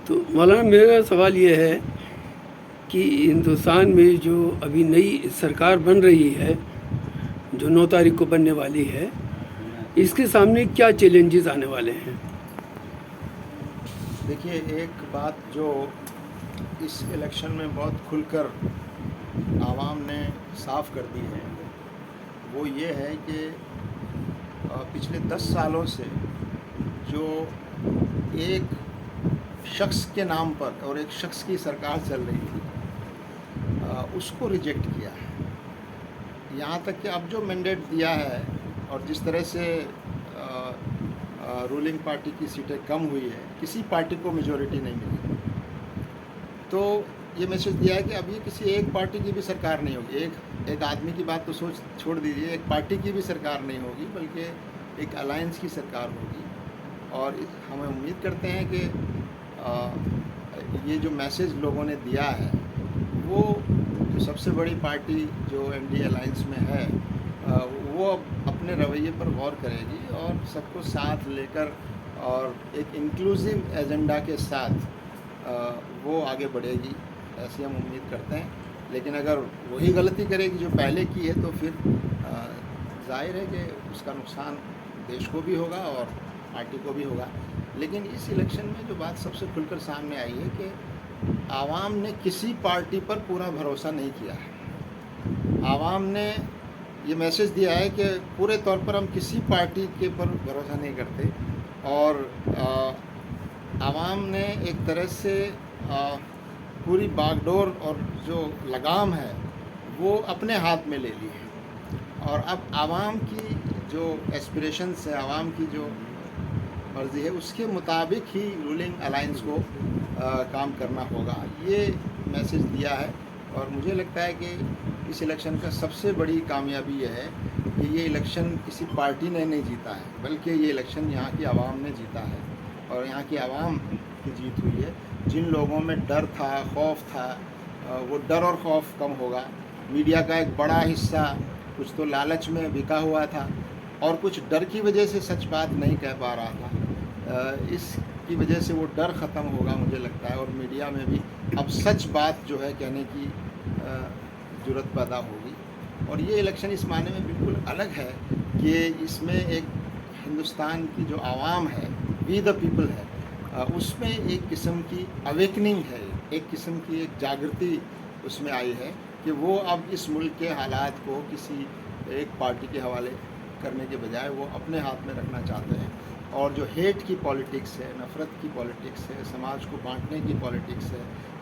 तो मौलाना मेरा सवाल ये है कि हिंदुस्तान में जो अभी नई सरकार बन रही है, जो 9 तारीख को बनने वाली है, इसके सामने क्या चैलेंजेस आने वाले हैं? देखिए, एक बात जो इस इलेक्शन में बहुत खुलकर आवाम ने साफ कर दी है, वो ये है कि पिछले 10 सालों से जो एक शख्स के नाम पर और एक शख्स की सरकार चल रही थी, उसको रिजेक्ट किया है। यहाँ तक कि अब जो मैंडेट दिया है और जिस तरह से रूलिंग पार्टी की सीटें कम हुई है, किसी पार्टी को मेजॉरिटी नहीं मिली, तो ये मैसेज दिया है कि अब ये किसी एक पार्टी की भी सरकार नहीं होगी। एक आदमी की बात तो छोड़ दीजिए, एक पार्टी की भी सरकार नहीं होगी, बल्कि एक अलायंस की सरकार होगी। और हमें उम्मीद करते हैं कि ये जो मैसेज लोगों ने दिया है, वो जो सबसे बड़ी पार्टी जो एनडीए अलायंस में है, वो अब अपने रवैये पर गौर करेगी और सबको साथ लेकर और एक इंक्लूसिव एजेंडा के साथ वो आगे बढ़ेगी, ऐसी हम उम्मीद करते हैं। लेकिन अगर वही गलती करेगी जो पहले की है, तो फिर जाहिर है कि उसका नुकसान देश को भी होगा और पार्टी को भी होगा। लेकिन इस इलेक्शन में जो बात सबसे खुलकर सामने आई है कि आवाम ने किसी पार्टी पर पूरा भरोसा नहीं किया है। आवाम ने ये मैसेज दिया है कि पूरे तौर पर हम किसी पार्टी के पर भरोसा नहीं करते, और आवाम ने एक तरह से पूरी बागडोर और जो लगाम है वो अपने हाथ में ले ली है। और अब आवाम की जो एस्पिरेशंस है, आवाम की जो मर्ज़ी है, उसके मुताबिक ही रूलिंग अलायंस को काम करना होगा, ये मैसेज दिया है। और मुझे लगता है कि इस इलेक्शन का सबसे बड़ी कामयाबी यह है कि ये इलेक्शन किसी पार्टी ने नहीं जीता है, बल्कि ये इलेक्शन यहाँ की आवाम ने जीता है और यहाँ की आवाम की जीत हुई है। जिन लोगों में डर था, खौफ था, वो डर और खौफ कम होगा। मीडिया का एक बड़ा हिस्सा कुछ तो लालच में बिका हुआ था और कुछ डर की वजह से सच बात नहीं कह पा रहा था। इसकी वजह से वो डर ख़त्म होगा मुझे लगता है, और मीडिया में भी अब सच बात जो है कहने की जुर्रत पैदा होगी। और ये इलेक्शन इस मायने में बिल्कुल अलग है कि इसमें एक हिंदुस्तान की जो आवाम है, वी द पीपल है, उसमें एक किस्म की अवेकनिंग है, एक किस्म की एक जागृति उसमें आई है कि वो अब इस मुल्क के हालात को किसी एक पार्टी के हवाले करने के बजाय वो अपने हाथ में रखना चाहते हैं। और जो हेट की पॉलिटिक्स है, नफ़रत की पॉलिटिक्स है, समाज को बांटने की पॉलिटिक्स है,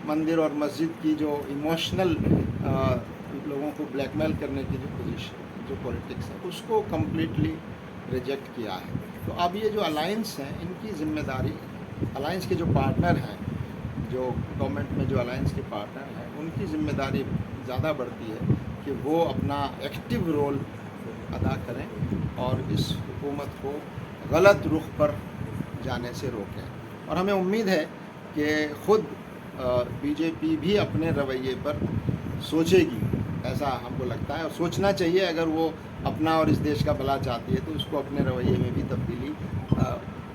मंदिर और मस्जिद की जो इमोशनल लोगों को ब्लैकमेल करने की जो पॉलिटिक्स है, उसको कम्प्लीटली रिजेक्ट किया है। तो अब ये जो अलायंस हैं, इनकी ज़िम्मेदारी, अलायंस के जो पार्टनर हैं, जो गवर्नमेंट में जो अलायंस के पार्टनर हैं, उनकी ज़िम्मेदारी ज़्यादा बढ़ती है कि वो अपना एक्टिव रोल अदा करें और इस हुकूमत को गलत रुख पर जाने से रोकें। और हमें उम्मीद है कि ख़ुद बीजेपी भी अपने रवैये पर सोचेगी, ऐसा हमको लगता है, और सोचना चाहिए। अगर वो अपना और इस देश का भला चाहती है तो उसको अपने रवैये में भी तब्दीली,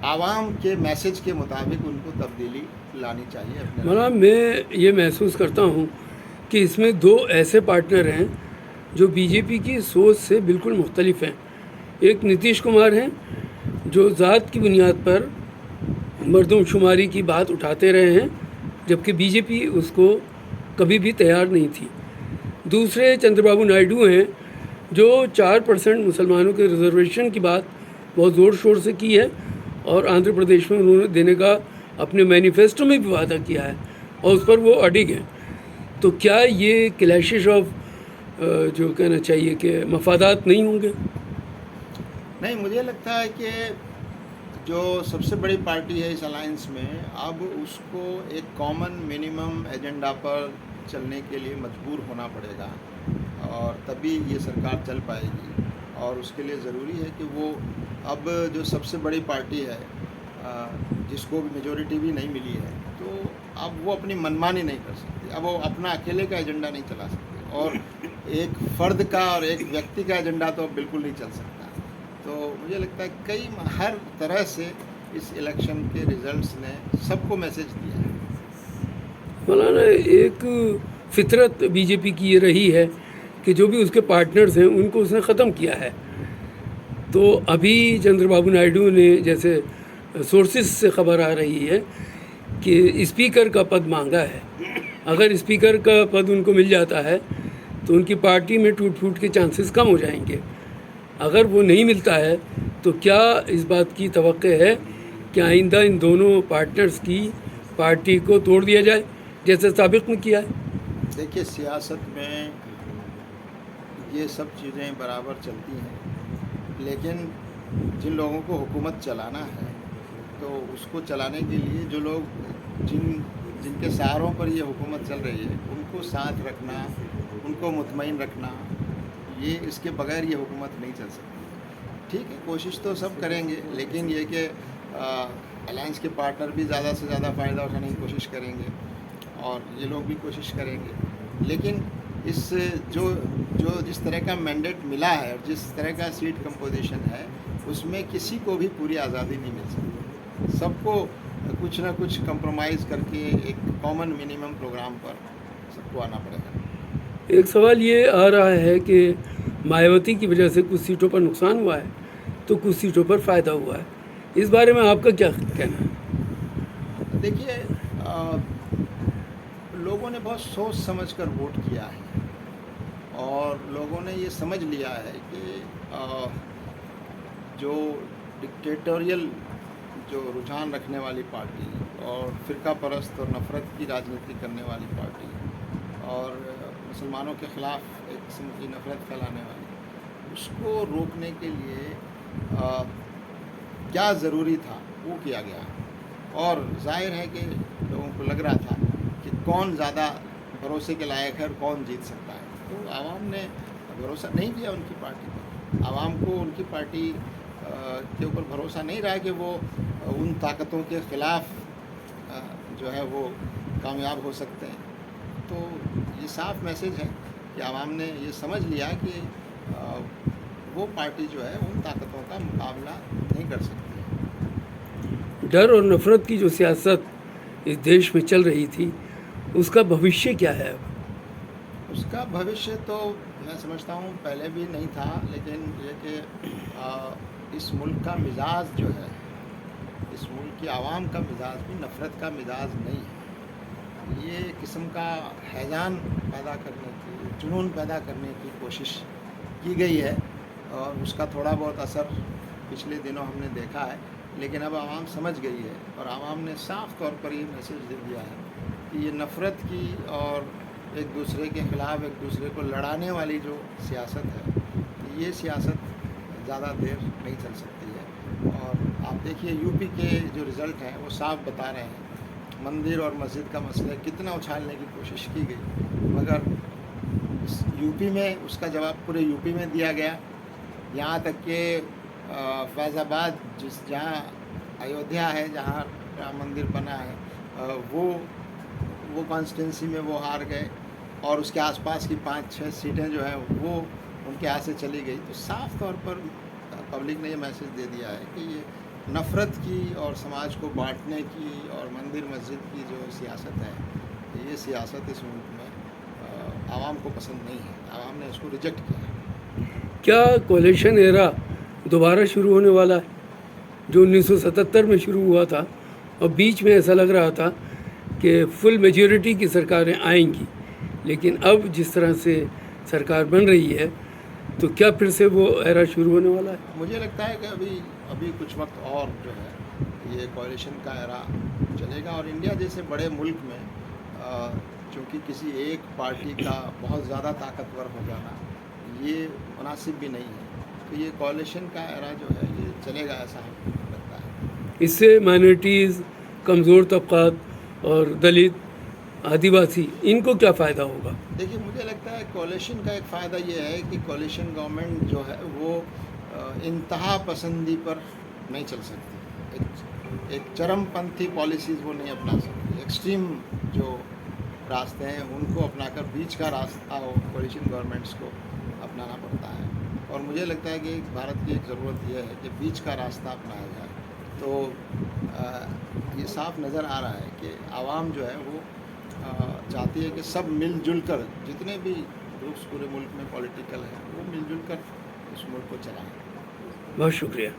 आवाम के मैसेज के मुताबिक उनको तब्दीली लानी चाहिए अपने। मतलब मैं ये महसूस करता हूँ कि इसमें 2 ऐसे पार्टनर हैं जो बीजेपी की सोच से बिल्कुल मुख्तलिफ हैं। एक नीतीश कुमार हैं जो ज़ात की बुनियाद पर मर्दमशुमारी की बात उठाते रहे हैं, जबकि बीजेपी उसको कभी भी तैयार नहीं थी। दूसरे चंद्रबाबू नायडू हैं जो 4% मुसलमानों के रिजर्वेशन की बात बहुत ज़ोर शोर से की है और आंध्र प्रदेश में उन्होंने देने का अपने मैनिफेस्टो में भी वादा किया है और उस पर वो अडिग हैं। तो क्या ये क्लैशेस ऑफ जो कहना चाहिए कि मफादात नहीं होंगे? नहीं, मुझे लगता है कि जो सबसे बड़ी पार्टी है इस अलायंस में, अब उसको एक कॉमन मिनिमम एजेंडा पर चलने के लिए मजबूर होना पड़ेगा और तभी ये सरकार चल पाएगी। और उसके लिए ज़रूरी है कि वो अब जो सबसे बड़ी पार्टी है, जिसको भी मेजॉरिटी भी नहीं मिली है, तो अब वो अपनी मनमानी नहीं कर सकती। अब वो अपना अकेले का एजेंडा नहीं चला सकती और एक फ़र्द का और एक व्यक्ति का एजेंडा तो अब बिल्कुल नहीं चल सकता। तो मुझे लगता है हर तरह से इस इलेक्शन के रिज़ल्ट्स ने सबको मैसेज दिया है मौलाना, एक फितरत बीजेपी की ये रही है कि जो भी उसके पार्टनर्स हैं उनको उसने ख़त्म किया है। तो अभी चंद्रबाबू नायडू ने, जैसे सोर्सेस से खबर आ रही है कि स्पीकर का पद मांगा है। अगर स्पीकर का पद उनको मिल जाता है तो उनकी पार्टी में टूट फूट के चांसेस कम हो जाएंगे। अगर वो नहीं मिलता है तो क्या इस बात की तवक्को है कि आइंदा इन दोनों पार्टनर्स की पार्टी को तोड़ दिया जाए, जैसे साबिक में किया है? देखिए, सियासत में ये सब चीज़ें बराबर चलती हैं, लेकिन जिन लोगों को हुकूमत चलाना है तो उसको चलाने के लिए जो लोग जिनके सहारों पर ये हुकूमत चल रही है उनको साथ रखना, उनको मुतमईन रखना, ये इसके बगैर ये हुकूमत नहीं चल सकती। ठीक है, कोशिश तो सब करेंगे, लेकिन ये कि अलायंस के पार्टनर भी ज़्यादा से ज़्यादा फ़ायदा उठाने की कोशिश करेंगे और ये लोग भी कोशिश करेंगे। लेकिन इस जो जो जिस तरह का मैंडेट मिला है और जिस तरह का सीट कंपोजिशन है, उसमें किसी को भी पूरी आज़ादी नहीं मिल सकती। सबको कुछ ना कुछ कंप्रोमाइज़ करके एक कॉमन मिनिमम प्रोग्राम पर सबको आना पड़ेगा। एक सवाल ये आ रहा है कि मायावती की वजह से कुछ सीटों पर नुकसान हुआ है तो कुछ सीटों पर फ़ायदा हुआ है। इस बारे में आपका क्या कहना है? देखिए, लोगों ने बहुत सोच समझ कर वोट किया है और लोगों ने ये समझ लिया है कि जो डिक्टेटोरियल जो रुझान रखने वाली पार्टी और फ़िरका परस्त और नफ़रत की राजनीति करने वाली पार्टी और मुसलमानों के ख़िलाफ़ एक किस्म की नफ़रत फैलाने वाली, उसको रोकने के लिए क्या ज़रूरी था वो किया गया। और जाहिर है कि लोगों को लग रहा था कि कौन ज़्यादा भरोसे के लायक है और कौन जीत सकता है। तो आवाम ने भरोसा नहीं किया उनकी पार्टी पर। आवाम को उनकी पार्टी के ऊपर भरोसा नहीं रहा कि वो उन ताकतों के ख़िलाफ़ जो है वो कामयाब हो सकते हैं। तो ये साफ मैसेज है कि आवाम ने ये समझ लिया कि वो पार्टी जो है उन ताकतों का मुकाबला नहीं कर सकती। डर और नफ़रत की जो सियासत इस देश में चल रही थी, उसका भविष्य क्या है अब? उसका भविष्य तो मैं समझता हूँ पहले भी नहीं था, लेकिन ये कि इस मुल्क का मिजाज जो है, इस मुल्क की आवाम का मिजाज भी नफ़रत का मिजाज नहीं है। ये किस्म का हैजान पैदा करने की, जुनून पैदा करने की कोशिश की गई है और उसका थोड़ा बहुत असर पिछले दिनों हमने देखा है। लेकिन अब आवाम समझ गई है और आवाम ने साफ़ तौर पर ये मैसेज दे दिया है कि ये नफ़रत की और एक दूसरे के ख़िलाफ़ एक दूसरे को लड़ाने वाली जो सियासत है, ये सियासत ज़्यादा देर नहीं चल सकती है। और आप देखिए यूपी के जो रिज़ल्ट हैं वो साफ बता रहे हैं। मंदिर और मस्जिद का मसला कितना उछालने की कोशिश की गई, मगर इस यूपी में उसका जवाब पूरे यूपी में दिया गया। यहाँ तक कि फैज़ाबाद जहाँ अयोध्या है, जहाँ राम मंदिर बना है, वो कॉन्स्टिट्यूंसी में वो हार गए और उसके आसपास की 5-6 सीटें जो हैं वो उनके हाथ से चली गई। तो साफ़ तौर पर पब्लिक ने ये मैसेज दे दिया है कि ये नफ़रत की और समाज को बांटने की और मंदिर मस्जिद की जो सियासत है, ये सियासत इस मुल्क में आवाम को पसंद नहीं है। आवाम ने इसको रिजेक्ट किया। क्या कोalition एरा दोबारा शुरू होने वाला है, जो 1977 में शुरू हुआ था और बीच में ऐसा लग रहा था कि फुल मेजॉरिटी की सरकारें आएंगी, लेकिन अब जिस तरह से सरकार बन रही है तो क्या फिर से वो एरा शुरू होने वाला है? मुझे लगता है कि अभी कुछ वक्त और जो है ये कोalition का एरा चलेगा और इंडिया जैसे बड़े मुल्क में चूँकि किसी एक पार्टी का बहुत ज़्यादा ताकतवर हो जाना ये मुनासिब भी नहीं है। तो ये कोalition का एरा जो है ये चलेगा, ऐसा हमको लगता है। इससे माइनॉरिटीज़, कमज़ोर तबक़ात और दलित, आदिवासी, इनको क्या फ़ायदा होगा? देखिए, मुझे लगता है कोalition का एक फ़ायदा ये है कि कोalition गवर्नमेंट जो है वो इंतहा पसंदी पर नहीं चल सकती। एक चरमपंथी पॉलिसीज़ वो नहीं अपना सकती। एक्सट्रीम जो रास्ते हैं उनको अपनाकर बीच का रास्ता कोalition गवर्नमेंट्स को अपनाना पड़ता है। और मुझे लगता है कि भारत की एक ज़रूरत यह है कि बीच का रास्ता अपनाया जाए। तो ये साफ नज़र आ रहा है कि आवाम जो है वो चाहती है कि सब मिलजुल कर, जितने भी ग्रुप्स पूरे मुल्क में पॉलिटिकल हैं, वो मिलजुल कर इस मुल्क को चलाएं। बहुत शुक्रिया।